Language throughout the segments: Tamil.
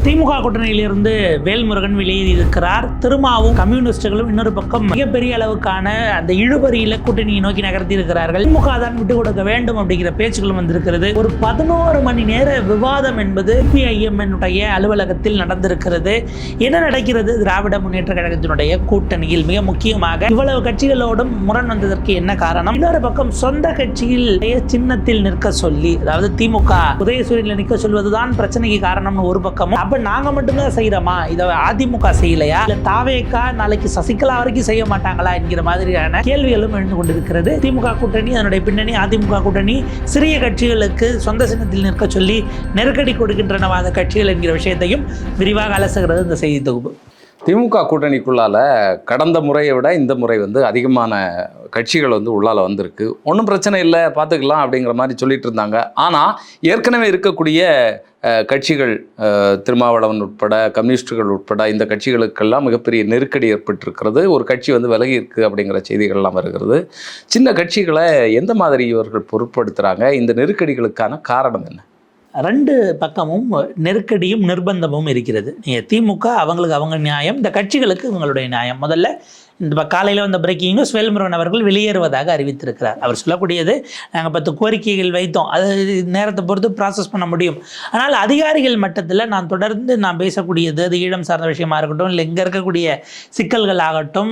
திமுக கூட்டணியிலிருந்து வேல்முருகன் வெளியேறியிருக்கிறார். திருமாவும் கம்யூனிஸ்டுகளும் இன்னொரு பக்கம் மிகப்பெரிய அளவுக்கான அந்த இழுபறியில கூட்டணியை நோக்கி நகர்த்தி இருக்கிறார்கள். திமுக தான் விட்டு கொடுக்க வேண்டும் அப்படிங்கிற பேச்சுக்களும் வந்திருக்கிறது. ஒரு 11 மணி நேர விவாதம் என்பது CPIM அலுவலகத்தில் நடந்திருக்கிறது. என்ன நடக்கிறது திராவிட முன்னேற்ற கழகத்தினுடைய கூட்டணியில்? மிக முக்கியமாக இவ்வளவு கட்சிகளோடும் முரண் வந்ததற்கு என்ன காரணம்? இன்னொரு பக்கம் சொந்த கட்சியில் சின்னத்தில் நிற்க சொல்லி, அதாவது திமுக உதயசூரியனில் நிற்க சொல்வதுதான் பிரச்சனைக்கு காரணம்னு ஒரு பக்கமும், அப்ப நாங்க மட்டும்தான் செய்யறோமா, இதை அதிமுக செய்யலையா, இல்ல தாவேக்கா நாளைக்கு சசிகலா வரைக்கும் செய்ய மாட்டாங்களா என்கிற மாதிரியான கேள்விகளும் எழுந்து கொண்டிருக்கிறது. திமுக கூட்டணி, அதனுடைய பின்னணி அதிமுக கூட்டணி சிறிய கட்சிகளுக்கு சொந்த சின்னத்தில் நிற்க சொல்லி நெருக்கடி கொடுக்கின்றனவாத கட்சிகள் என்கிற விஷயத்தையும் விரிவாக அலசுகிறது இந்த செய்தி தொகுப்பு. திமுக கூட்டணிக்குள்ளால் கடந்த முறையை விட இந்த முறை அதிகமான கட்சிகள் உள்ளால் வந்திருக்கு. ஒன்றும் பிரச்சனை இல்லை, பார்த்துக்கலாம் அப்படிங்கிற மாதிரி சொல்லிட்டு இருந்தாங்க. ஆனால் ஏற்கனவே இருக்கக்கூடிய கட்சிகள், திருமாவளவன் உட்பட கம்யூனிஸ்டுகள் உட்பட இந்த கட்சிகளுக்கெல்லாம் மிகப்பெரிய நெருக்கடி ஏற்பட்டிருக்கிறது. ஒரு கட்சி விலகி இருக்குது அப்படிங்கிற செய்திகள்லாம் வருகிறது. சின்ன கட்சிகளை எந்த மாதிரி இவர்கள் பொருட்படுத்துகிறாங்க? இந்த நெருக்கடிகளுக்கான காரணம் என்ன? ரெண்டு பக்கமும் நெருக்கடியும் நிர்பந்தமும் இருக்கிறது. திமுக அவங்களுக்கு அவங்க நியாயம், இந்த கட்சிகளுக்கு இவங்களுடைய நியாயம். முதல்ல இந்த காலையில் வந்த பிரேக்கிங் நியூஸ், வேல்முருகன் அவர்கள் வெளியேறுவதாக அறிவித்திருக்கிறார். அவர் சொல்லக்கூடியது, நாங்கள் 10 கோரிக்கைகள் வைத்தோம், அது நேரத்தை பொறுத்து ப்ராசஸ் பண்ண முடியும். ஆனால் அதிகாரிகள் மட்டத்தில் நான் தொடர்ந்து பேசக்கூடியது, அது ஈழம் சார்ந்த விஷயமா இருக்கட்டும், இல்லை இங்கே இருக்கக்கூடிய சிக்கல்கள் ஆகட்டும்,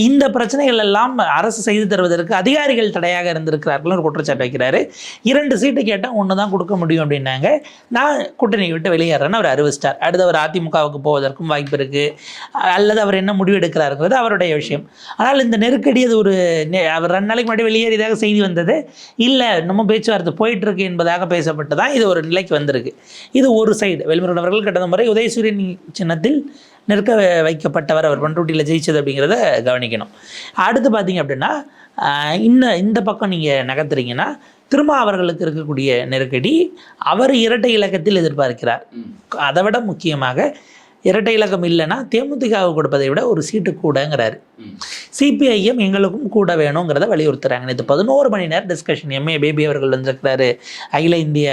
இந்த பிரச்சனைகள் எல்லாம் அரசு செய்து தருவதற்கு அதிகாரிகள் தடையாக இருந்திருக்கிறார்கள் ஒரு குற்றச்சாட்டு வைக்கிறாரு. 2 சீட்டு கேட்டால் 1 தான் கொடுக்க முடியும் அப்படின்னாங்க. நான் கூட்டணியை விட்டு வெளியேறேன்னு அவர் அறிவிச்சிட்டார். அடுத்து அவர் அதிமுகவுக்கு போவதற்கும் வாய்ப்பு இருக்குது, அல்லது அவர் என்ன முடிவு எடுக்கிறாருங்கிறது அவருடைய விஷயம். ஆனால் இந்த நெருக்கடி, அது அவர் 2 நாளைக்கு முன்னாடி வெளியேறியதாக செய்தி வந்தது இல்லை, நம்ம பேச்சுவார்த்தை போயிட்டு இருக்கு என்பதாக பேசப்பட்டு தான் இது ஒரு நிலைக்கு வந்திருக்கு. இது ஒரு சைடு. வேல்முருகன் அவர்கள் கடந்த முறை உதயசூரியன் சின்னத்தில் நிற்க வைக்கப்பட்டவர், அவர் பண்ருட்டியில் ஜெயிச்சது அப்படிங்கிறத கவனிக்கணும். அடுத்து பார்த்தீங்க அப்படின்னா, இந்த பக்கம் நீங்கள் நகர்த்துறீங்கன்னா, திருமா அவர்களுக்கு இருக்கக்கூடிய நெருக்கடி, அவர் இரட்டை இலக்கத்தில் எதிர்பார்க்கிறார். அதை விட முக்கியமாக இரட்டை இலக்கம் இல்லைன்னா தேமுதிகவுக்கு கொடுப்பதை விட ஒரு சீட்டு கூடங்கிறாரு. CPIM எங்களுக்கும் கூட வேணுங்கிறத வலியுறுத்துறாங்க. இது 11 மணி நேரம் டிஸ்கஷன். MA பேபி அவர்கள் வந்திருக்கிறாரு, அகில இந்திய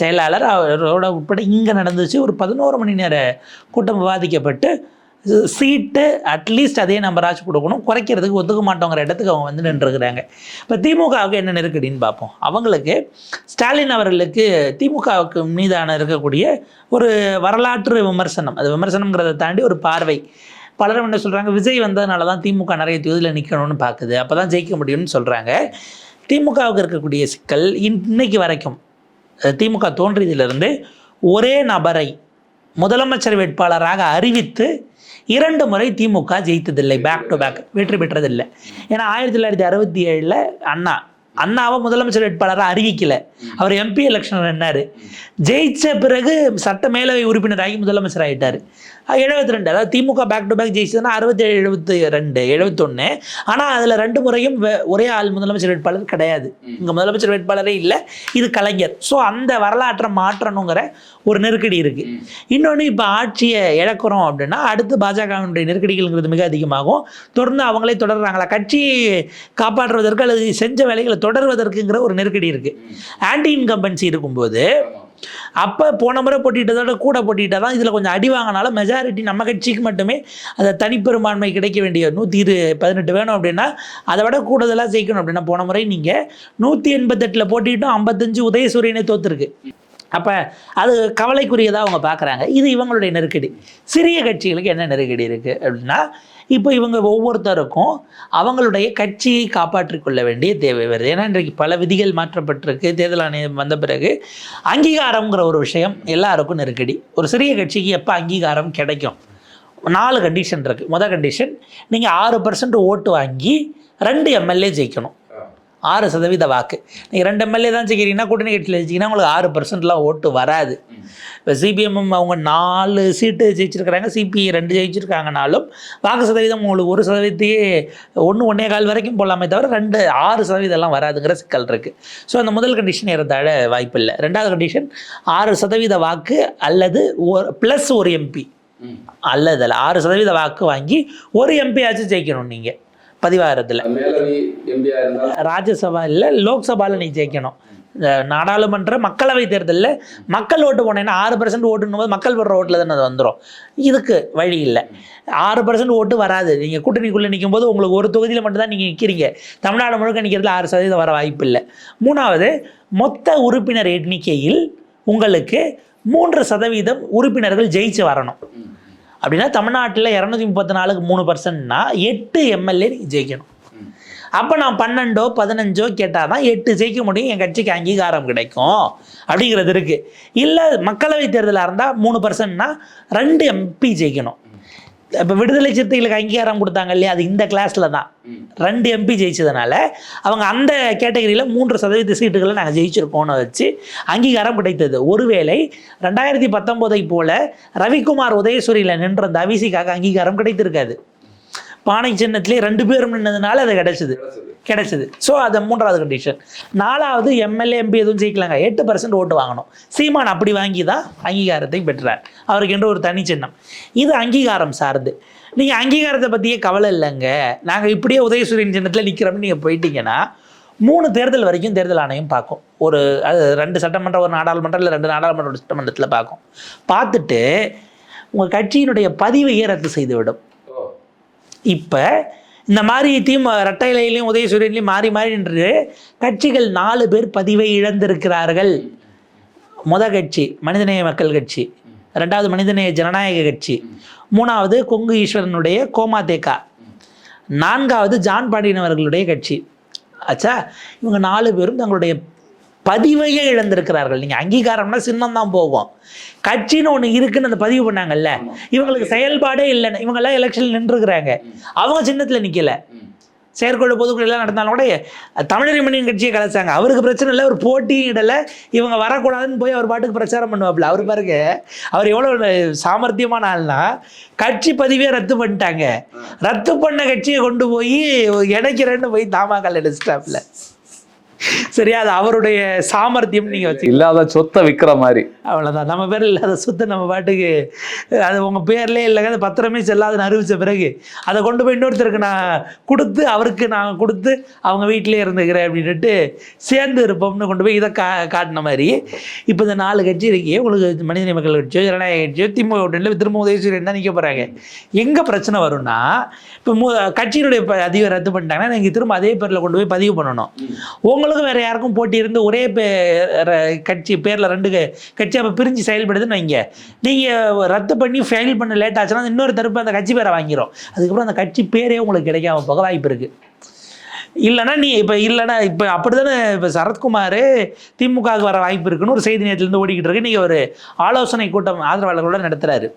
செயலாளர், அவரோட உட்பட இங்கே நடந்துச்சு. ஒரு 11 மணி நேர கூட்டம் விவாதிக்கப்பட்டு சீட்டு அட்லீஸ்ட் அதே நம்பராச்சும் கொடுக்கணும், குறைக்கிறதுக்கு ஒத்துக்க மாட்டோங்கிற இடத்துக்கு அவங்க நின்றுருக்குறாங்க. இப்போ திமுகவுக்கு என்ன நெருக்கடின்னு பார்ப்போம். அவங்களுக்கு ஸ்டாலின் அவர்களுக்கு திமுகவுக்கு மீதான இருக்கக்கூடிய ஒரு வரலாற்று விமர்சனம், அது விமர்சனங்கிறத தாண்டி ஒரு பார்வை. பலரும் என்ன சொல்கிறாங்க, விஜய் வந்ததுனால தான் திமுக நிறைய தொகுதியில் நிற்கணும்னு பார்க்குது, அப்போ தான் ஜெயிக்க முடியும்னு சொல்கிறாங்க. திமுகவுக்கு இருக்கக்கூடிய சிக்கல், இன்னைக்கு வரைக்கும் திமுக தோன்றியதிலிருந்து ஒரே நபரை முதலமைச்சர் வேட்பாளராக அறிவித்து 2 முறை திமுக ஜெயித்ததில்லை, பேக் டு பேக் வெற்றி பெற்றதில்லை. ஏன்னா 1967 அண்ணாவை முதலமைச்சர் வேட்பாளராக அறிவிக்கலை, அவர் MP எலெக்ஷன் நின்னார். ஜெயிச்ச பிறகு சட்ட மேலவை உறுப்பினராகி முதலமைச்சர் ஆகிட்டார். 72, அதாவது திமுக பேக் டு பேக் ஜெயிச்சதுன்னா 67, 72, 71. ஆனால் அதில் 2 முறையும் ஒரே ஆள் முதலமைச்சர் வேட்பாளர் கிடையாது. இங்கே முதலமைச்சர் வேட்பாளரே இல்லை, இது கலைஞர். ஸோ அந்த வரலாற்றை மாற்றணுங்கிற ஒரு நெருக்கடி இருக்குது. இன்னொன்று, இப்போ ஆட்சியை இழக்கிறோம் அப்படின்னா அடுத்து பாஜகவினுடைய நெருக்கடிகள்ங்கிறது மிக அதிகமாகும். தொடர்ந்து அவங்களே தொடர்றாங்களா, கட்சியை காப்பாற்றுவதற்கு அல்லது செஞ்ச வேலைகளை தொடர்வதற்குங்கிற ஒரு நெருக்கடி இருக்குது. ஆன்டி இன்கம்பன்சி இருக்கும்போது, அப்போ போன முறை போட்டிட்டதோட கூட போட்டிட்டா தான் இதில் கொஞ்சம் அடி வாங்கினாலும் மெஜாரிட்டி நம்ம கட்சிக்கு மட்டுமே அதை தனிப்பெரும்பான்மை கிடைக்க வேண்டிய 118 வேணும் அப்படின்னா அதை விட கூடுதலாக ஜெயிக்கணும் அப்படின்னா, போன முறை நீங்கள் 188 போட்டிட்டும் 55 உதயசூரியனை தோற்றுருக்கு. அப்போ அது கவலைக்குரியதாக அவங்க பார்க்குறாங்க. இது இவங்களுடைய நெருக்கடி. சிறிய கட்சிகளுக்கு என்ன நெருக்கடி இருக்குது அப்படின்னா, இப்போ இவங்க ஒவ்வொருத்தருக்கும் அவங்களுடைய கட்சியை காப்பாற்றிக் கொள்ள வேண்டிய தேவை வருது. ஏன்னா இன்றைக்கு பல விதிகள் மாற்றப்பட்டிருக்கு. தேர்தல் ஆணையம் வந்த பிறகு அங்கீகாரங்கிற ஒரு விஷயம் எல்லாருக்கும் நெருக்கடி. ஒரு சிறிய கட்சிக்கு எப்போ அங்கீகாரம் கிடைக்கும்? 4 கண்டிஷன் இருக்குது. முதல் கண்டிஷன், நீங்கள் 6% ஓட்டு வாங்கி 2 MLA ஜெயிக்கணும், 6% வாக்கு. நீங்கள் 2 MLA தான் ஜெயிக்கிறீங்கன்னா, கூட்டணி கட்சியில் ஜெயிச்சிங்கன்னா உங்களுக்கு 6%லாம் ஓட்டு வராது. இப்போ CPM அவங்க 4 சீட்டு ஜெயிச்சிருக்கிறாங்க, CPI 2 ஜெயிச்சிருக்காங்கனாலும் வாக்கு சதவீதம் உங்களுக்கு 1%, 1.25 வரைக்கும் போடலாமே தவிர 6% வராதுங்கிற சிக்கல் இருக்குது. ஸோ அந்த முதல் கண்டிஷன் இருந்தால வாய்ப்பு இல்லை. 2வது கண்டிஷன், 6% வாக்கு அல்லது ப்ளஸ் 1 MP, அல்லது 6% வாக்கு வாங்கி 1 MP ஆச்சு ஜெயிக்கணும். நீங்கள் பதிவாரத்தில் ராஜ்யசபா இல்லை லோக்சபாவில் நீ ஜெயிக்கணும். நாடாளுமன்ற மக்களவை தேர்தலில் மக்கள் ஓட்டு போனேன்னா 6% ஓட்டுன்னும் போது மக்கள் போடுற ஓட்டில் தானே அது வந்துடும். இதுக்கு வழி இல்லை. 6% ஓட்டு வராது. நீங்கள் கூட்டணிக்குள்ளே நிற்கும் போது உங்களுக்கு ஒரு தொகுதியில் மட்டும்தான் நீங்கள் நிற்கிறீங்க. தமிழ்நாடு முழுக்க நிற்கிறதுல 6% வர வாய்ப்பு இல்லை. 3வது, மொத்த உறுப்பினர் எண்ணிக்கையில் உங்களுக்கு 3% உறுப்பினர்கள் ஜெயிச்சு வரணும். அப்படின்னா தமிழ்நாட்டில் 234க்கு 3%னா 8 எம்எல்ஏ ஜெயிக்கணும். அப்போ நான் 12ஓ 15ஓ கேட்டால் தான் 8 ஜெயிக்க முடியும், என் கட்சிக்கு அங்கீகாரம் கிடைக்கும் அப்படிங்கிறது இருக்குது. இல்லை மக்களவை தேர்தலாக இருந்தால் 3%னா 2 எம்பி ஜெயிக்கணும். இப்போ விடுதலை சிறுத்தைகளுக்கு அங்கீகாரம் கொடுத்தாங்க இல்லையா, அது இந்த கிளாஸில் தான் 2 எம்பி ஜெயிச்சதுனால அவங்க அந்த கேட்டகரியில் 3% சீட்டுகளை நாங்கள் ஜெயிச்சிருக்கோன்னு வச்சு அங்கீகாரம் கிடைத்தது. ஒருவேளை 2019 போல ரவிக்குமார் உதயசூரியில் நின்ற அந்த அவிசிக்காக அங்கீகாரம் கிடைத்திருக்காது. பானை சின்னத்திலே 2 பேரும் நின்னதுனால அது கிடைச்சது. ஸோ அது 3வது கண்டிஷன். 4வது, எம்எல்ஏ எம்பி எதுவும் ஜெயிக்கலாங்க, 8% ஓட்டு வாங்கணும். சீமான் அப்படி வாங்கி தான் அங்கீகாரத்தை பெற்றார். அவருக்கு என்று ஒரு தனி சின்னம். இது அங்கீகாரம் சார்ந்து. நீங்கள் அங்கீகாரத்தை பற்றியே கவலை இல்லைங்க, நாங்கள் இப்படியே உதயசூரியன் சின்னத்தில் நிற்கிறோம்னு நீங்கள் போயிட்டீங்கன்னா 3 தேர்தல் வரைக்கும் தேர்தல் ஆணையம் பார்க்கும். அது 2 சட்டமன்ற, ஒரு நாடாளுமன்றம், இல்லை 2 நாடாளுமன்ற ஒரு சட்டமன்றத்தில் பார்க்கும். பார்த்துட்டு உங்கள் கட்சியினுடைய பதிவையே ரத்து செய்துவிடும். இப்போ இந்த மாதிரி ரெட்டையிலையும் உதயசூரியன்லையும் மாறி நின்று கட்சிகள் 4 பேர் பதிவை இழந்திருக்கிறார்கள். கட்சி மனிதநேய மக்கள் கட்சி, 2வது மனிதநேய ஜனநாயக கட்சி, 3வது கொங்கு ஈஸ்வரனுடைய கோமாதேகா, 4வது ஜான் பாண்டியன் அவர்களுடைய கட்சி. ஆச்சா, இவங்க 4 பேரும் தங்களுடைய பதிவையே இழந்திருக்கிறார்கள். நீங்கள் அங்கீகாரம்னா சின்னம் தான் போகும், கட்சின்னு ஒன்று இருக்குன்னு அந்த பதிவு பண்ணாங்கல்ல, இவங்களுக்கு செயல்பாடே இல்லைன்னு இவங்கெல்லாம் எலெக்ஷனில் நின்றுருக்குறாங்க. அவங்க சின்னத்தில் நிற்கலை. செயற்குழு பொதுக்குழு எல்லாம் நடந்தாலும் கூட தமிழர் மணியின் கட்சியை கலைச்சாங்க. அவருக்கு பிரச்சனை இல்லை, ஒரு போட்டியும் இடலை, இவங்க வரக்கூடாதுன்னு போய் அவர் பாட்டுக்கு பிரச்சாரம் பண்ணுவாப்புல. அவர் பாருங்க, அவர் எவ்வளோ சாமர்த்தியமான ஆள்னா, கட்சி பதிவே ரத்து பண்ணிட்டாங்க. ரத்து பண்ண கட்சியை கொண்டு போய் இணைக்கிறேன்னு போய் தமாக எடுத்துட்டாப்புல. சரியா, அது அவருடைய சாமர்த்தியம். நீங்கள் வச்சு இல்லாத சொத்தை விற்கிற மாதிரி, அவ்வளோதான். நம்ம பேர் இல்லாத சொத்தை நம்ம பாட்டுக்கு, அது உங்கள் பேர்லேயே இல்லைங்க, அது பத்திரமே செல்லாதுன்னு அறிவித்த பிறகு அதை கொண்டு போய் இன்னொருத்தருக்கு நான் கொடுத்து, அவருக்கு நான் கொடுத்து அவங்க வீட்டிலே இருந்துக்கிறேன் அப்படின்ட்டு சேர்ந்து இருப்போம்னு கொண்டு போய் இதை காட்டின மாதிரி இப்போ இந்த 4 கட்சி இருக்கே, உங்களுக்கு மனிதநேய மக்கள் கட்சியோ ஜனநாயக கட்சியோ திமுக கூட்டணியில் திரும்ப உதயசூரியன் தான் நிற்க போகிறாங்க. எங்கே பிரச்சனை வரும்னா, இப்போ கட்சியினுடைய பதிவை ரத்து பண்ணிட்டாங்கன்னா நீங்கள் திரும்ப அதே பேரில் கொண்டு போய் பதிவு பண்ணணும். உங்களுக்கு வேறு யாருக்கும் போட்டி இருந்து ஒரே கட்சி பேரில் 2 கட்சி அப்போ பிரிஞ்சு செயல்படுதுன்னு வைங்க, நீங்கள் ரத்து பண்ணி ஃபைல் பண்ண லேட் ஆச்சுன்னா இன்னொரு தரப்பு அந்த கட்சி பேரை வாங்கிடும். அதுக்கப்புறம் அந்த கட்சி பேரே உங்களுக்கு கிடைக்காம போக வாய்ப்பு இருக்குது. இல்லைனா இப்போ அப்படி தானே இப்போ சரத்குமார் திமுகவுக்கு வர வாய்ப்பு இருக்குன்னு ஒரு செய்தி நேரத்துலேருந்து ஓடிக்கிட்டு இருக்கு. நீங்கள் ஒரு ஆலோசனை கூட்டம் ஆதரவாளர்களோட நடத்துகிறாரு.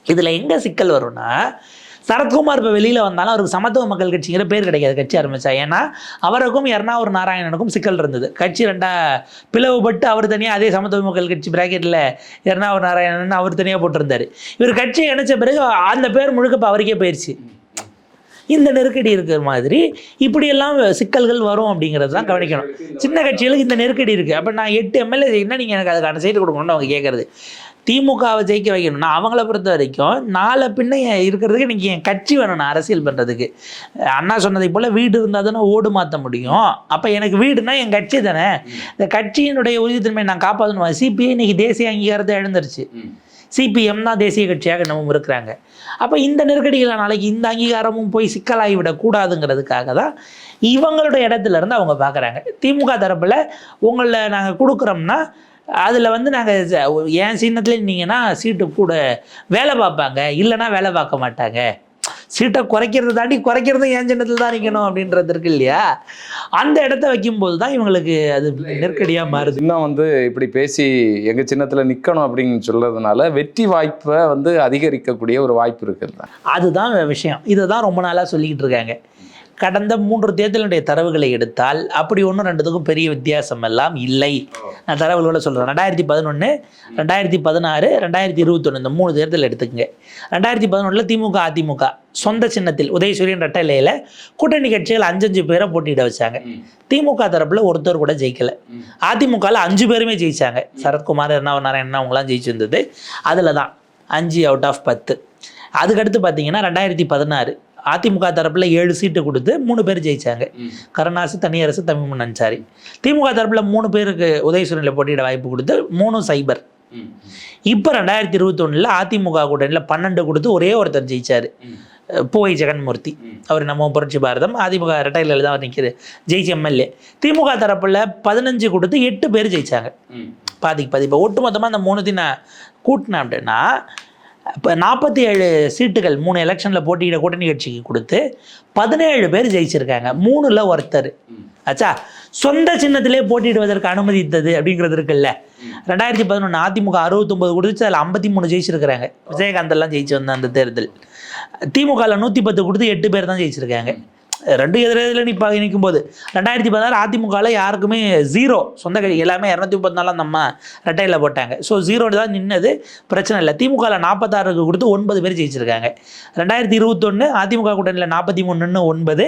இதில் எங்கே சிக்கல் வரும்னா, சரத்குமார் இப்போ வெளியில் வந்தாலும் அவருக்கு சமத்துவ மக்கள் கட்சிங்கிற பேர் கிடைக்காது கட்சி ஆரம்பித்தா. ஏன்னா அவருக்கும் எர்ணாவூர் நாராயணனுக்கும் சிக்கல் இருந்தது. கட்சி 2 பிளவுபட்டு அவர் தனியாக, அதே சமத்துவ மக்கள் கட்சி பிராக்கெட்டில் எர்ணாவூர் நாராயணன் அவர் தனியாக போட்டிருந்தார். இவர் கட்சியை இணைச்ச பிறகு அந்த பேர் முழுக்க இப்போ அவருக்கே போயிடுச்சு. இந்த நெருக்கடி இருக்கிற மாதிரி இப்படியெல்லாம் சிக்கல்கள் வரும் அப்படிங்கிறது தான் கவனிக்கணும். சின்ன கட்சிகளுக்கு இந்த நெருக்கடி இருக்குது. அப்போ நான் 8 எம்எல்ஏ செய்யணும்னா நீங்கள் எனக்கு அதுக்கான சீட்டு கொடுக்கணும்னு அவங்க கேட்குறது. திமுகவை ஜெயிக்க வைக்கணும்னா அவங்கள பொறுத்த வரைக்கும் நாளை பின்ன இருக்கிறதுக்கு இன்றைக்கி என் கட்சி வேணும் நான் அரசியல் பண்ணுறதுக்கு. அண்ணா சொன்னதை போல் வீடு இருந்தால் தானே ஓடு மாற்ற முடியும். அப்போ எனக்கு வீடுனா என் கட்சி தானே, இந்த கட்சியினுடைய உறுதித்தன்மை நான் காப்பாற்றணும். சிபிஐ இன்றைக்கி தேசிய அங்கீகாரத்தை இழந்துருச்சு. சிபிஎம் தான் தேசிய கட்சியாக இன்னமும் இருக்கிறாங்க. அப்போ இந்த நெருக்கடிகளை நாளைக்கு இந்த அங்கீகாரமும் போய் சிக்கலாகிவிடக்கூடாதுங்கிறதுக்காக தான் இவங்களுடைய இடத்துல இருந்து அவங்க பார்க்குறாங்க. திமுக தரப்பில் உங்களை நாங்கள் கொடுக்குறோம்னா அதில் வந்து நாங்கள் என் சின்னத்தில் இருந்தீங்கன்னா சீட்டு கூட வேலை பார்ப்பாங்க, இல்லைன்னா வேலை பார்க்க மாட்டாங்க. சீட்டை குறைக்கிறத தாண்டி குறைக்கிறதும் என் சின்னத்தில் தான் நிற்கணும் அப்படின்றது இருக்கு இல்லையா. அந்த இடத்த வைக்கும்போது தான் இவங்களுக்கு அது நெருக்கடியாக மாறுது. இன்னும் வந்து இப்படி பேசி எங்கள் சின்னத்தில் நிற்கணும் அப்படின்னு சொல்கிறதுனால வெற்றி வாய்ப்பை வந்து அதிகரிக்கக்கூடிய ஒரு வாய்ப்பு இருக்குது. அதுதான் விஷயம். இதை தான் ரொம்ப நாளாக சொல்லிக்கிட்டு இருக்காங்க. கடந்த 3 தேர்தலுடைய தரவுகளை எடுத்தால் அப்படி 1-2க்கும் பெரிய வித்தியாசம் எல்லாம் இல்லை. நான் தரவுகளோட சொல்கிறேன். 2011, 2016, 2021 இந்த 3 தேர்தல் எடுத்துக்கங்க. 2011 திமுக அதிமுக சொந்த சின்னத்தில் உதயசூரியன் ரெட்டையிலையில் கூட்டணி கட்சிகள் 5 பேரை போட்டியிட வச்சாங்க. திமுக தரப்பில் ஒருத்தர் கூட ஜெயிக்கலை. அதிமுகவில் 5 பேருமே ஜெயிச்சாங்க. சரத்குமார், எர்ணாவூர் நாராயணன் அவங்களாம் ஜெயிச்சிருந்தது. அதில் தான் 5 out of 10. அதுக்கடுத்து பார்த்தீங்கன்னா 2016 அதிமுக தரப்பில் 7 சீட்டு கொடுத்து 3 பேர் ஜெயிச்சாங்க. கருணாசு, தனியரசு, தமிமுன் அன்சாரி. திமுக தரப்பில் 3 பேருக்கு உதயசூரியனில் போட்டியிட வாய்ப்பு கொடுத்து 3-0. இப்போ 2021 அதிமுக கூட்டணியில் 12 கொடுத்து ஒரே ஒருத்தர் ஜெயிச்சார், பூவை ஜெகன்மூர்த்தி. அவர் நம்ம புரட்சி பாரதம் அதிமுக ரெட்டையில் தான் அவர் நிற்கிது, ஜெயிச்சு எம்எல்ஏ. திமுக தரப்பில் 15 கொடுத்து 8 பேர் ஜெயிச்சாங்க, பாதிக்கு பாதி. இப்போ ஒட்டு மொத்தமாக அந்த 3 நான் கூட்டினேன் அப்படின்னா இப்போ 47 சீட்டுகள் 3 எலெக்ஷனில் போட்டியிட கூட்டணி கட்சிக்கு கொடுத்து 17 பேர் ஜெயிச்சிருக்காங்க, 3ல் ஒருத்தர். ஆச்சா, சொந்த சின்னத்திலே போட்டியிடுவதற்கு அனுமதித்தது அப்படிங்கிறது இருக்குல்ல. 2011 அதிமுக 69 கொடுத்து அதில் 53 ஜெயிச்சிருக்கிறாங்க. விஜயகாந்த் எல்லாம் ஜெயிச்சு வந்த அந்த தேர்தல். திமுகவில் 110 கொடுத்து 8 பேர் தான் ஜெயிச்சிருக்காங்க. 2 எதிரில் நிற்கும் போது 2016 அதிமுகவில் யாருக்குமே 0 சொந்த கட்சி, எல்லாமே 234 நம்ம ரெட்டையில் போட்டாங்க. ஸோ 0 தான் நின்னது, பிரச்சனை இல்லை. திமுகவில் 46 கொடுத்து 9 பேர் ஜெயிச்சிருக்காங்க. 2021 அதிமுக கூட்டணியில் 43 9,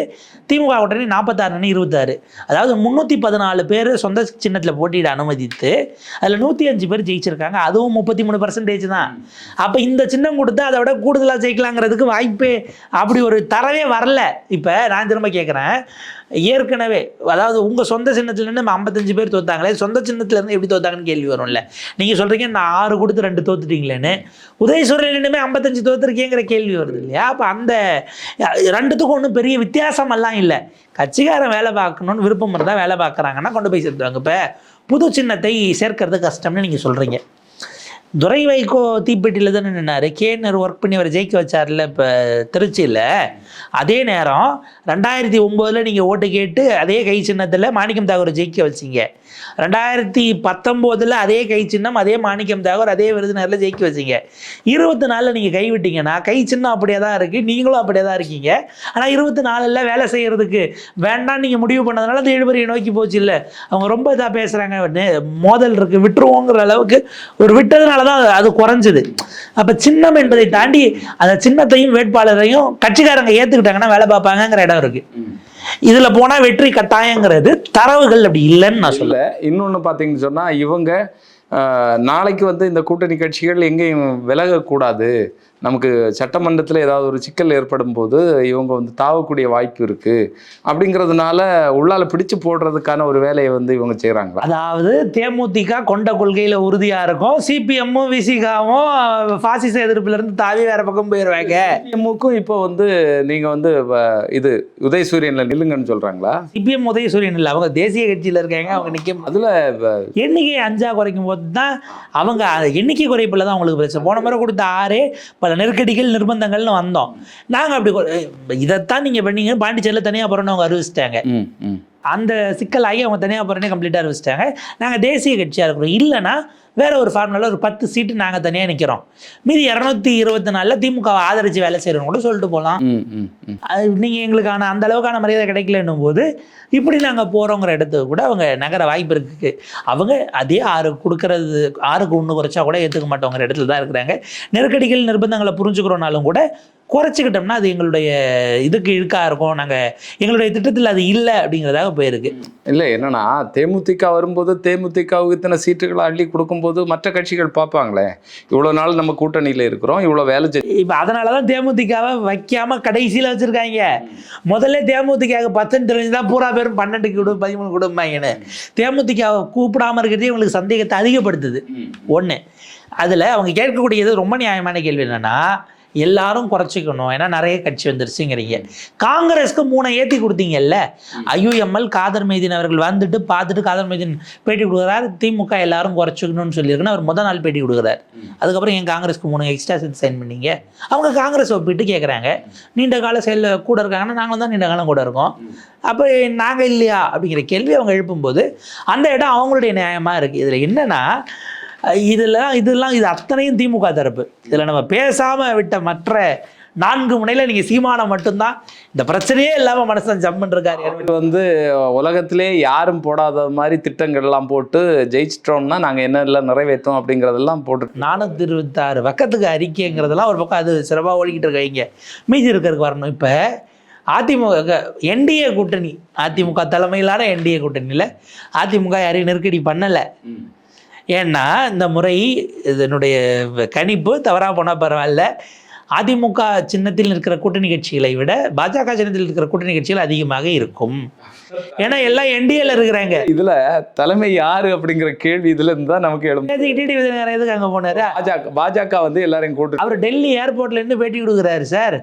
திமுக கூட்டணி 46 26. அதாவது 314 பேர் சொந்த சின்னத்தில் போட்டியிட அனுமதித்து அதில் 105 பேர் ஜெயிச்சிருக்காங்க. அதுவும் 33% தான். அப்போ இந்த சின்னம் கொடுத்து அதை விட கூடுதலாக ஜெயிக்கலாங்கிறதுக்கு வாய்ப்பே அப்படி ஒரு தரவே வரல. இப்போ நான் திரும்ப கேட்குறேன், ஏற்கனவே அதாவது உங்கள் சொந்த சின்னத்துலேருந்து 55 பேர் தோத்தாங்களே, சொந்த சின்னத்துலேருந்து எப்படி தோத்தாங்கன்னு கேள்வி வரும்ல. நீங்கள் சொல்கிறீங்க நான் 6 கொடுத்து 2 தோத்துட்டீங்களேன்னு, உதயசூரியனுமே 55 தோத்துருக்கேங்கிற கேள்வி வருது இல்லையா. அப்போ அந்த 2த்துக்கும் ஒன்றும் பெரிய வித்தியாசமெல்லாம் இல்லை. கட்சிக்காரன் வேலை பார்க்கணுன்னு விருப்பம் இருந்தால் வேலை பார்க்குறாங்கன்னா கொண்டு போய் சேர்த்துவாங்க. இப்போ புது சின்னத்தை சேர்க்கறது கஷ்டம்னு நீங்கள் சொல்கிறீங்க. துரை வைகோ தீப்பெட்டியில் தானே நின்னார், கேனர் ஒர்க் பண்ணி அவரை ஜெயிக்க வச்சார்ல இப்போ திருச்சியில். அதே நேரம் 2009 நீங்கள் ஓட்டு கேட்டு அதே கை சின்னத்தில் மாணிக்கம் தாகூரை ஜெயிக்க வச்சிங்க. 2019 அதே கை சின்னம், அதே மாணிக்கம் தாகூர், அதே விருதுநகரில் ஜெயிக்க வச்சிங்க. 24 நீங்கள் கைவிட்டீங்கன்னா கை சின்னம் அப்படியே தான் இருக்குது, நீங்களும் அப்படியே தான் இருக்கீங்க. ஆனால் 24 வேலை செய்கிறதுக்கு வேண்டாம் நீங்கள் முடிவு பண்ணதுனால அந்த இழுபறியை நோக்கி போச்சு இல்லை. அவங்க ரொம்ப இதாக பேசுகிறாங்க, மோதல் இருக்குது விட்டுருவோங்கிற அளவுக்கு ஒரு விட்டதுனால தான் அது குறைஞ்சது. அப்போ சின்னம் என்பதை தாண்டி அந்த சின்னத்தையும் வேட்பாளரையும் கட்சிக்காரங்க ஏற்றுக்கிட்டாங்கன்னா வேலை பார்ப்பாங்கங்கிற இடம் இருக்குது. இதில் போனால் வெற்றி கட்டாயங்கிறது தரவுகள் அப்படி இல்லைன்னு நான் சொல்ல. இன்னொன்று பார்த்தீங்கன்னு சொன்னால் இவங்க நாளைக்கு இந்த கூட்டணி கட்சிகள் எங்கேயும் விலகக்கூடாது, நமக்கு சட்டமன்றத்தில் ஏதாவது ஒரு சிக்கல் ஏற்படும் போது இவங்க தாவக்கூடிய வாய்ப்பு இருக்குது அப்படிங்கிறதுனால உள்ளால பிடிச்சு போடுறதுக்கான ஒரு வேலையை இவங்க செய்கிறாங்களா? அதாவது தேமுதிக கொண்ட கொள்கையில் உறுதியாக இருக்கும், சிபிஎம்மும் விசிகாவும் பாசிச எதிர்ப்புலேருந்து தாவி வேறு பக்கம் போயிடுவாங்க. சிபிஎம்முக்கும் இப்போ நீங்கள் இது உதயசூரியனில் நில்லுங்கன்னு சொல்கிறாங்களா? சிபிஎம் உதயசூரியன் இல்லை, அவங்க தேசிய கட்சியில் இருக்காங்க. அவங்க நிற்கும் அதில் எண்ணிக்கை 5 குறைக்கும் போது தான் அவங்க எண்ணிக்கை குறைப்பில் தான் அவங்களுக்கு பிரச்சனை. போன முறை கொடுத்த 6 பல நெருக்கடிகள் நிர்பந்தங்கள்னு வந்தோம். நாங்கள் அப்படி இதைத்தான் நீங்கள் பண்ணீங்க, பாண்டிச்சேரியில் தனியாக போகிறோன்னு அவங்க அறிவிச்சிட்டாங்க. அந்த சிக்கலாகி அவங்க தனியாக போகிறனே கம்ப்ளீட்டாக அறிவிச்சிட்டாங்க. நாங்கள் தேசிய கட்சியாக இருக்கிறோம், இல்லைன்னா வேற ஒரு ஃபார்முலாவில் ஒரு 10 சீட்டு நாங்கள் தனியாக நிற்கிறோம், மீதி 224 திமுக ஆதரித்து வேலை செய்கிறோம் கூட சொல்லிட்டு போகலாம். நீங்கள் எங்களுக்கான அந்த அளவுக்கான மரியாதை கிடைக்கலன்னும் போது இப்படி நாங்கள் போகிறோங்கிற இடத்துக்கு கூட அவங்க நகர வாய்ப்பு இருக்குது. அவங்க அதே 6 கொடுக்கறது 6க்கு 1 குறைச்சா கூட ஏற்றுக்க மாட்டோங்கிற இடத்துல தான் இருக்கிறாங்க. நெருக்கடிகள் நிர்பந்தங்களை புரிஞ்சுக்கிறோனாலும் கூட குறைச்சிக்கிட்டோம்னா அது எங்களுடைய இதுக்கு இழுக்காக இருக்கும், நாங்கள் எங்களுடைய திட்டத்தில் அது இல்லை அப்படிங்கிறதாக போயிருக்கு. இல்லை என்னன்னா தேமுதிக வரும்போது தேமுதிகவுக்கு இத்தனை சீட்டுகளை அள்ளி கொடுக்கும்போது மற்ற கட்சிகள் பார்ப்பாங்களே, இவ்வளோ நாள் நம்ம கூட்டணியில் இருக்கிறோம், இவ்வளோ வேலை செஞ்சு. இப்போ அதனால தான் தேமுதிகவை வைக்காமல் கடைசியில் வச்சுருக்காங்க. முதல்ல தேமுதிக 10 தெரிஞ்சு தான் பூரா பேரும் 12 கொடு 13 கொடுப்பாங்கன்னு. தேமுதிகவை கூப்பிடாமல் இருக்கிறதே இவங்களுக்கு சந்தேகத்தை அதிகப்படுத்துது. ஒன்று, அதில் அவங்க கேட்கக்கூடியது ரொம்ப நியாயமான கேள்வி என்னென்னா, எல்லாரும் குறைச்சிக்கணும் ஏன்னா நிறைய கட்சி வந்துருச்சுங்கிறீங்க. காங்கிரஸ்க்கு 3 ஏற்றி கொடுத்தீங்கல்ல, ஐயுஎம்எல் காதர் மைதீன் அவர்கள் வந்துட்டு பார்த்துட்டு காதர் மைதீன் பேட்டி கொடுக்குறாரு, திமுக எல்லாரும் குறைச்சிக்கணும்னு சொல்லியிருக்குன்னு அவர் முதல் நாள் பேட்டி கொடுக்குறாரு. அதுக்கப்புறம் என் காங்கிரஸ்க்கு 3 எக்ஸ்ட்ரா சேர்த்து சைன் பண்ணீங்க. அவங்க காங்கிரஸ் ஒப்பிட்டு கேட்குறாங்க, நீண்ட கால செயலில் கூட இருக்காங்கன்னா நாங்களும் தான் நீண்ட காலம் கூட இருக்கோம், அப்போ நாங்கள் இல்லையா அப்படிங்கிற கேள்வி அவங்க எழுப்பும்போது அந்த இடம் அவங்களுடைய நியாயமாக இருக்குது. இதில் என்னென்னா இதெல்லாம் இது அத்தனையும் திமுக தரப்பு. இதில் நம்ம பேசாமல் விட்ட மற்ற 4 முனையில் நீங்கள் சீமானம் மட்டும்தான் இந்த பிரச்சனையே இல்லாமல் மனசன் ஜம்முன்னு இருக்காரு. உலகத்திலே யாரும் போடாத மாதிரி திட்டங்கள்லாம் போட்டு ஜெயிச்சிட்டோம்னா நாங்கள் என்ன நிறைவேற்றோம் அப்படிங்கிறதெல்லாம் போட்டு 426 பக்கத்துக்கு அறிக்கைங்கிறதெல்லாம் ஒரு பக்கம் அது சிறப்பாக ஓடிக்கிட்டு இருக்காங்க. மீதி இருக்கிறதுக்கு வரணும். இப்போ அதிமுக என்டிஏ கூட்டணி, அதிமுக தலைமையிலான என்டிஏ கூட்டணியில் அதிமுக யாரையும் நெருக்கடி பண்ணலை. ஏன்னா இந்த முறை இதனுடைய கணிப்பு தவறாக போனால் பரவாயில்ல, அதிமுக சின்னத்தில் இருக்கிற கூட்டணி கட்சிகளை விட பாஜக சின்னத்தில் இருக்கிற கூட்டணி கட்சிகள் அதிகமாக இருக்கும். ஏன்னா எல்லாம் என்டிஏல இருக்கிறாங்க. இதுல தலைமை யாரு அப்படிங்கிற கேள்வி இதுல இருந்தா நமக்கு எழும். டிடிவி தினகரன் எதுக்கு அங்க போனாரு? பாஜக வந்து எல்லாரையும் கூட்டு அவர் டெல்லி ஏர்போர்ட்ல இருந்து பேட்டி கொடுக்குறாரு. சார்,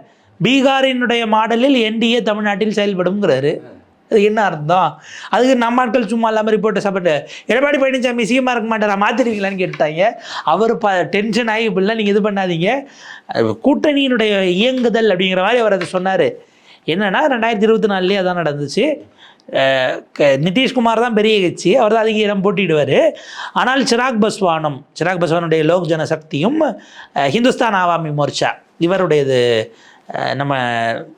பீகாரினுடைய மாடலில் என்டிஏ தமிழ்நாட்டில் செயல்படுங்கிறாரு. அது என்ன அர்த்தம்? அதுக்கு நம்ம ஆட்கள் சும்மா இல்லாமல் ரிப்போர்ட்டை சாப்பிட்டு எடப்பாடி பழனிசாமி சிஎம்மா இருக்க மாட்டாரா, மாற்றிருக்கீங்களான்னு கேட்டாங்க. அவர் டென்ஷன் ஆகி இப்படிலாம் நீங்கள் இது பண்ணாதீங்க, கூட்டணியினுடைய இயங்குதல் அப்படிங்கிற மாதிரி அவர் அதை சொன்னார். என்னன்னா 2024 அதான் நடந்துச்சு. நிதிஷ்குமார் தான் பெரிய கட்சி, அவர் தான் அதிக இடம் போட்டிடுவார். ஆனால் சிராக் பஸ்வானுடைய லோக் ஜனசக்தியும் ஹிந்துஸ்தான் ஆவாமி மோர்ச்சா இவருடையது, நம்ம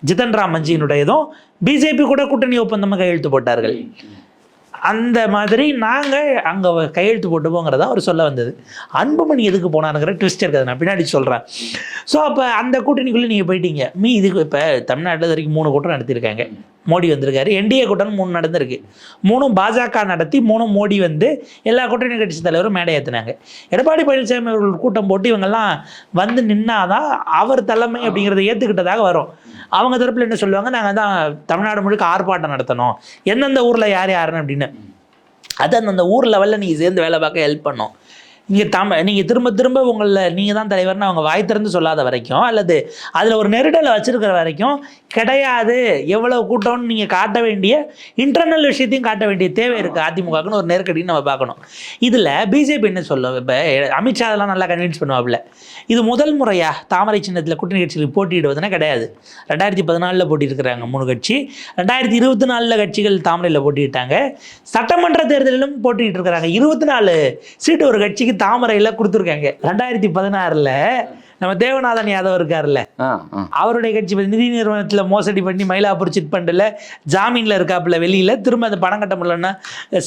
ஜிதன் ராம் மஞ்சியினுடையதும் பிஜேபி கூட கூட்டணி ஒப்பந்தமாக கையெழுத்து போட்டார்கள். அந்த மாதிரி நாங்கள் அங்கே கையெழுத்து போட்டுப்போங்கிறதா அவர் சொல்ல வந்தது. அன்புமணி எதுக்கு போனாருங்கிற ட்விஸ்ட் இருக்குது, நான் பின்னாடி சொல்கிறேன். ஸோ அப்போ அந்த கூட்டணிக்குள்ளே நீங்கள் போயிட்டீங்க. இதுக்கு இப்போ தமிழ்நாட்டில் வரைக்கும் 3 கூட்டம் நடத்தியிருக்காங்க. மோடி வந்திருக்காரு. என்டிஏ கூட்டம் 3 நடந்திருக்கு. 3ம் பாஜக நடத்தி, 3ம் மோடி வந்து எல்லா கூட்டணி கட்சி தலைவரும் மேடை ஏற்றினாங்க. எடப்பாடி பழனிசாமி அவர்கள் கூட்டம் போட்டு இவங்கெல்லாம் வந்து நின்னாதான் அவர் தலைமை அப்படிங்கிறத ஏற்றுக்கிட்டதாக வரும். அவங்க தரப்பில் என்ன சொல்லுவாங்க, நாங்கள் தான் தமிழ்நாடு முழுக்க ஆர்ப்பாட்டம் நடத்தணும், எந்தெந்த ஊரில் யார் யாருன்னு அப்படின்னு. அது அந்தந்த ஊர் லெவலில் நீங்கள் சேர்ந்து வேலை பார்க்க ஹெல்ப் பண்ணோம். நீங்கள் திரும்ப திரும்ப உங்களில் நீங்கள் தான் தலைவர்னு அவங்க வாய் திறந்து சொல்லாத வரைக்கும், அல்லது அதில் ஒரு நெருடலை வச்சுருக்கிற வரைக்கும் கிடையாது. எவ்வளோ கூட்டம்னு நீங்கள் காட்ட வேண்டிய இன்டர்னல் விஷயத்தையும் காட்ட வேண்டிய தேவை இருக்குது அதிமுகன்னு ஒரு நெருக்கடின்னு நம்ம பார்க்கணும். இதில் பிஜேபி என்ன சொல்லும், இப்போ அமித்ஷா அதெல்லாம் நல்லா கன்வின்ஸ் பண்ணுவாப்புல. இது முதல் முறையாக தாமரை சின்னத்தில் கூட்டணி கட்சிகளுக்கு போட்டியிடுவதுன்னா கிடையாது. 2014 போட்டியிருக்கிறாங்க 3 கட்சி, 2024 கட்சிகள் தாமரையில் போட்டிட்டாங்க. சட்டமன்ற தேர்தலிலும் போட்டிட்டு இருக்கிறாங்க. 24 சீட்டு ஒரு கட்சிக்கு தாமரையில் கொடுத்துருக்காங்க. 2016 நம்ம தேவநாதன் யாதவ் இருக்காருல்ல, அவருடைய கட்சி நிதி நிறுவனத்தில் மோசடி பண்ணி மயிலாப்பூர் சிட் ஃபண்டில் ஜாமீனில் இருக்காப்புல, வெளியில் திரும்ப அந்த பணம் கட்ட முடியலன்னா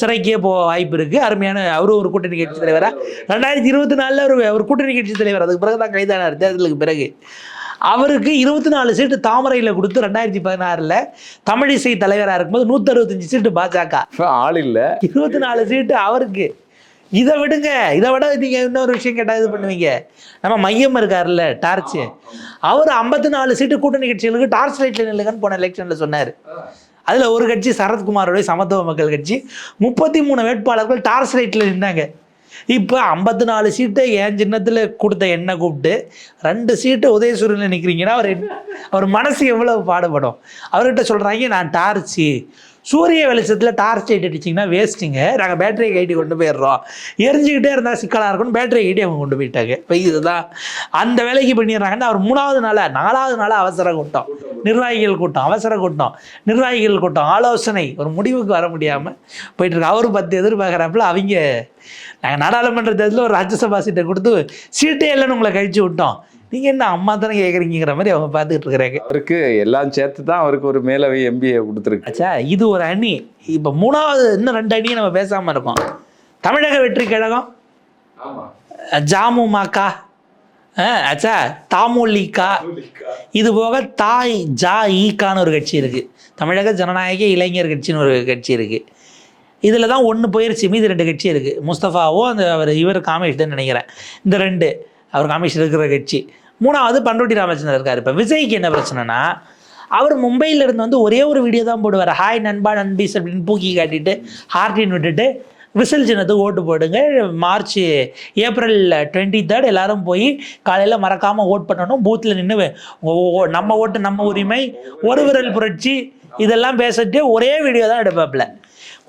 சிறைக்கே போக வாய்ப்பு இருக்குது. அருமையான அவரும் ஒரு கூட்டணி கட்சி தலைவராக 2024 அவர் கூட்டணி கட்சி தலைவர். அதுக்கு பிறகு தான் கைதானார் தேர்தலுக்கு பிறகு. அவருக்கு 24 சீட்டு தாமரையில் கொடுத்து 2016 தமிழிசை தலைவராக இருக்கும்போது 165 சீட்டு பாஜக. ஆள் இல்லை, 24 சீட்டு அவருக்கு. இதை விடுங்க, இதை விட நீங்கள் இன்னொரு விஷயம் கேட்டால் இது பண்ணுவீங்க. நம்ம மையம் இருக்கார்ல டார்ச், அவர் 54 சீட்டு கூட்டணி கட்சிகளுக்கு டார்ச் லைட்டில் நில்லுங்கன்னு போன எலெக்ஷனில் சொன்னார். அதில் ஒரு கட்சி சரத்குமாரோடைய சமத்துவ மக்கள் கட்சி 33 வேட்பாளர்கள் டார்ச் லைட்டில் நின்னாங்க. இப்போ 54 சீட்டை என் சின்னத்தில் கொடுத்த எண்ணெய் கூப்பிட்டு 2 சீட்டு உதயசூரியனில் நிற்கிறீங்கன்னா அவர் மனசு எவ்வளோ பாடுபடும். அவர்கிட்ட சொல்கிறாங்க, நான் டார்ச்சு சூரிய வெளிச்சத்தில் டார்ச் லைட் அடிச்சிங்கன்னா வேஸ்ட்டுங்க, நாங்கள் பேட்டரியை கைட்டி கொண்டு போயிடுறோம், எரிஞ்சிக்கிட்டே இருந்தால் சிக்கலாக இருக்கும்னு பேட்டரியை கைட்டி அவங்க கொண்டு போயிட்டாங்க. இப்போ இதுதான் அந்த வேலைக்கு பண்ணிடுறாங்கன்னா, அவர் 4வது நாள் அவசர கூட்டம், நிர்வாகிகள் கூட்டம், அவசர கூட்டம், நிர்வாகிகள் கூட்டம், ஆலோசனை, ஒரு முடிவுக்கு வர முடியாமல் போயிட்டுருக்கு. அவரு 10 எதிர்பார்க்குறாப்புல, அவங்க நாங்கள் நாடாளுமன்ற தேர்தலில் ஒரு ராஜ்யசபா சீட்டை கொடுத்து சீட்டே இல்லைன்னு உங்களை கழிச்சு விட்டோம், நீங்கள் என்ன அம்மா தானே கேட்குறீங்கிற மாதிரி அவங்க பார்த்துக்கிட்டு இருக்கிறாங்க. அவருக்கு எல்லாம் சேர்த்து தான் அவருக்கு ஒரு மேலவை எம்பிஏ கொடுத்துருக்கு. ஆச்சா, இது ஒரு அணி. இப்போ 3வது இன்னும் 2 அணியை நம்ம பேசாமல் இருக்கோம். தமிழக வெற்றி கழகம், ஜாமுமாக்கா, ஆச்சா தாமுலிகா, இது போக ஈக்கான்னு ஒரு கட்சி இருக்குது, தமிழக ஜனநாயக இளைஞர் கட்சின்னு ஒரு கட்சி இருக்குது. இதில் தான் 1 போயிடுச்சு, மீது 2 கட்சி இருக்குது. முஸ்தஃபாவோ இவர் காமேஷ்தான் நினைக்கிறேன். இந்த 2 அவர் காமேஷ் இருக்கிற கட்சி. 3வது பண்ருட்டி ராமச்சந்திரன் இருக்கார். இப்போ விஜய்க்கு என்ன பிரச்சனைனா, அவர் மும்பையிலேருந்து வந்து ஒரே ஒரு வீடியோ தான் போடுவார், ஹாய் நண்பா நண்பீஸ் அப்படின்னு பூக்கி காட்டிட்டு ஹார்டின் விட்டுட்டு விசில் சின்னத்துக்கு ஓட்டு போடுங்க, ஏப்ரல் 23 எல்லாரும் போய் காலையில் மறக்காமல் ஓட் பண்ணணும், பூத்தில் நின்று நம்ம ஓட்டு நம்ம உரிமை, ஒரு விரல் புரட்சி, இதெல்லாம் பேசிட்டு ஒரே வீடியோ தான் எடுப்பாப்புல.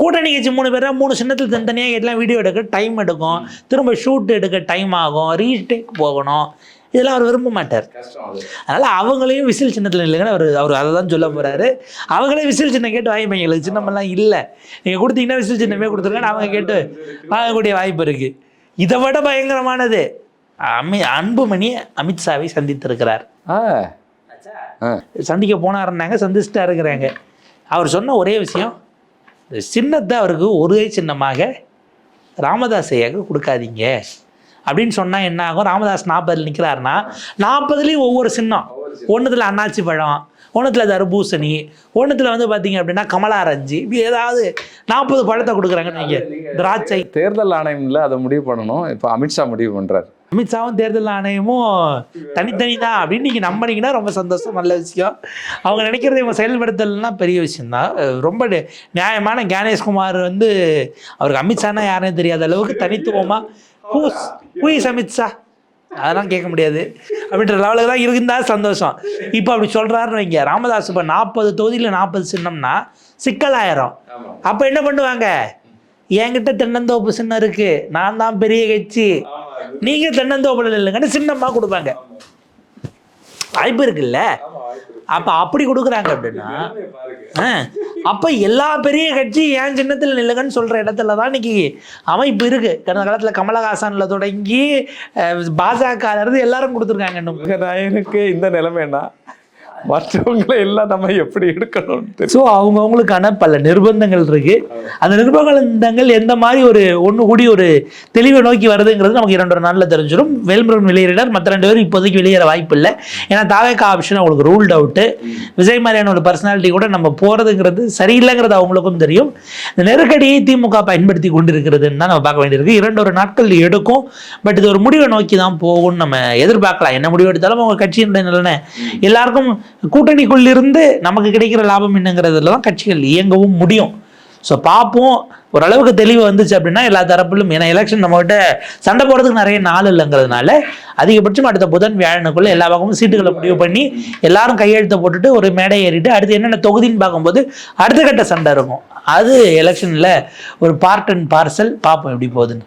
கூட்டணி கட்சி 3 பேர் 3 சின்னத்தில் தனித்தனியாக கேட்டலாம் வீடியோ எடுக்க டைம் எடுக்கும், திரும்ப ஷூட் எடுக்க டைம் ஆகும், ரீடேக் போகணும், இதெல்லாம் அவர் விரும்ப மாட்டார். அதனால் அவங்களையும் விசில் சின்னத்தில் இல்லைங்கன்னு அவர் அதை தான் சொல்ல போகிறாரு. அவங்களே விசில் சின்னம் கேட்டு வாங்கிப்பீங்க, எங்களுக்கு சின்னமெல்லாம் இல்லை, நீங்கள் கொடுத்தீங்கன்னா விசில் சின்னமே கொடுத்துருங்கன்னு அவங்க கேட்டு வாங்கக்கூடிய வாய்ப்பு இருக்குது. இதை விட பயங்கரமானது, அன்புமணி அமித்ஷாவை சந்தித்திருக்கிறார். சந்திக்க போனாருன்னாங்க, சந்திச்சுட்டா இருக்கிறாங்க. அவர் சொன்ன ஒரே விஷயம், சின்னத்தை அவருக்கு ஒரே சின்னமாக ராமதாஸ் ஐயாவுக்கு கொடுக்காதீங்க அப்படின்னு சொன்னால் என்ன ஆகும். ராமதாஸ் 40 நிற்கிறாருன்னா 40லேயும் ஒவ்வொரு சின்னம், ஒன்றுத்தில் அண்ணாச்சி பழம், ஒன்றுத்தில் தர்பூசணி, ஒன்றுத்தில் வந்து பார்த்தீங்க அப்படின்னா கமலாரஞ்சி, இப்படி ஏதாவது 40 பழத்தை கொடுக்குறாங்கன்னு வைங்க, திராட்சை. தேர்தல் ஆணையம்ல அதை முடிவு பண்ணணும். இப்போ அமித்ஷா முடிவு பண்ணுறாரு. அமித்ஷாவும் தேர்தல் ஆணையமும் தனித்தனி தான் அப்படின்னு நீங்கள் நம்பினீங்கன்னா ரொம்ப சந்தோஷம், நல்ல விஷயம். அவங்க நினைக்கிறத இவங்க செயல்படுத்தலைன்னா பெரிய விஷயம்தான். ரொம்ப நியாயமான ஞானேஷ்குமார் வந்து அவருக்கு அமித்ஷானா யாருன்னு தெரியாத அளவுக்கு தனித்துவமாக ஹூ இஸ் அமித்ஷா அதெல்லாம் கேட்க முடியாது அப்படின்ற லெவலுக்கு தான் இருந்தா சந்தோஷம். இப்போ அப்படி சொல்கிறாருன்னு வைங்க, ராமதாஸ் இப்போ 40 தொகுதியில் 40 சின்னம்னா சிக்கலாயிரம். அப்போ என்ன பண்ணுவாங்க, என்கிட்ட தென்னந்தோப்பு சின்னம் இருக்கு, நான் தான் பெரிய கட்சி, நீங்க தென்னந்தோப்புல இல்லைங்கன்னு சின்னமா கொடுப்பாங்க. வாய்ப்பு இருக்குல்ல. அப்ப அப்படி கொடுக்குறாங்க அப்படின்னா அப்ப எல்லா பெரிய கட்சி ஏன் சின்னத்தில் நில்லுங்கன்னு சொல்ற இடத்துல தான் இன்னைக்கு அமைப்பு இருக்கு. கடந்த காலத்துல கமலஹாசன்ல தொடங்கி பாஜக இருந்து எல்லாரும் கொடுத்துருக்காங்க. எனக்கு இந்த நிலைமைன்னா மற்றவங்களை எல்லாம் நம்ம எப்படி எடுக்கணும். ஸோ அவங்கவுங்களுக்கான பல நிர்பந்தங்கள் இருக்கு. அந்த நிர்பந்தங்கள் எந்த மாதிரி ஒன்று கூடி ஒரு தெளிவை நோக்கி வருதுங்கிறது நமக்கு 2 நாளில் தெரிஞ்சிடும். வேல்முருகன் வெளியேறினார், மற்ற 2 பேரும் இப்போதைக்கு வெளியேற வாய்ப்பு இல்லை. ஏன்னா தாவேகா ஆப்ஷன் அவங்களுக்கு ரூல்ட் அவுட்டு. விஜய் மாதிரியான ஒரு பர்சனாலிட்டி கூட நம்ம போகிறதுங்கிறது சரியில்லைங்கிறது அவங்களுக்கும் தெரியும். இந்த நெருக்கடியை திமுக பயன்படுத்தி கொண்டு இருக்கிறதுன்னு தான் நம்ம பார்க்க வேண்டியிருக்கு. 2 நாட்கள் எடுக்கும். பட் இது ஒரு முடிவை நோக்கி தான் போகும்னு நம்ம எதிர்பார்க்கலாம். என்ன முடிவு எடுத்தாலும் அவங்க கட்சியினுடைய நிலைமை எல்லாருக்கும் கூட்டணிக்குள்ளிருந்து நமக்கு கிடைக்கிற லாபம் என்னங்கிறதுல தான் கட்சிகள் இயங்கவும் முடியும். ஸோ பார்ப்போம். ஓரளவுக்கு தெளிவு வந்துச்சு அப்படின்னா எல்லா தரப்பிலும், ஏன்னா எலெக்ஷன் நம்மகிட்ட சண்டை போடுறதுக்கு நிறைய நாள் இல்லைங்கிறதுனால அதிகபட்சம் அடுத்த புதன் வியாழனுக்குள்ள எல்லா பக்கமும் சீட்டுகளை முடிவு பண்ணி எல்லாரும் கையெழுத்தை போட்டுட்டு ஒரு மேடை ஏறிட்டு அடுத்து என்னென்ன தொகுதின்னு பார்க்கும்போது அடுத்த கட்ட சண்டை இருக்கும். அது எலெக்ஷனில் ஒரு பார்ட் அண்ட் பார்சல். பார்ப்போம் எப்படி போகுதுன்னு.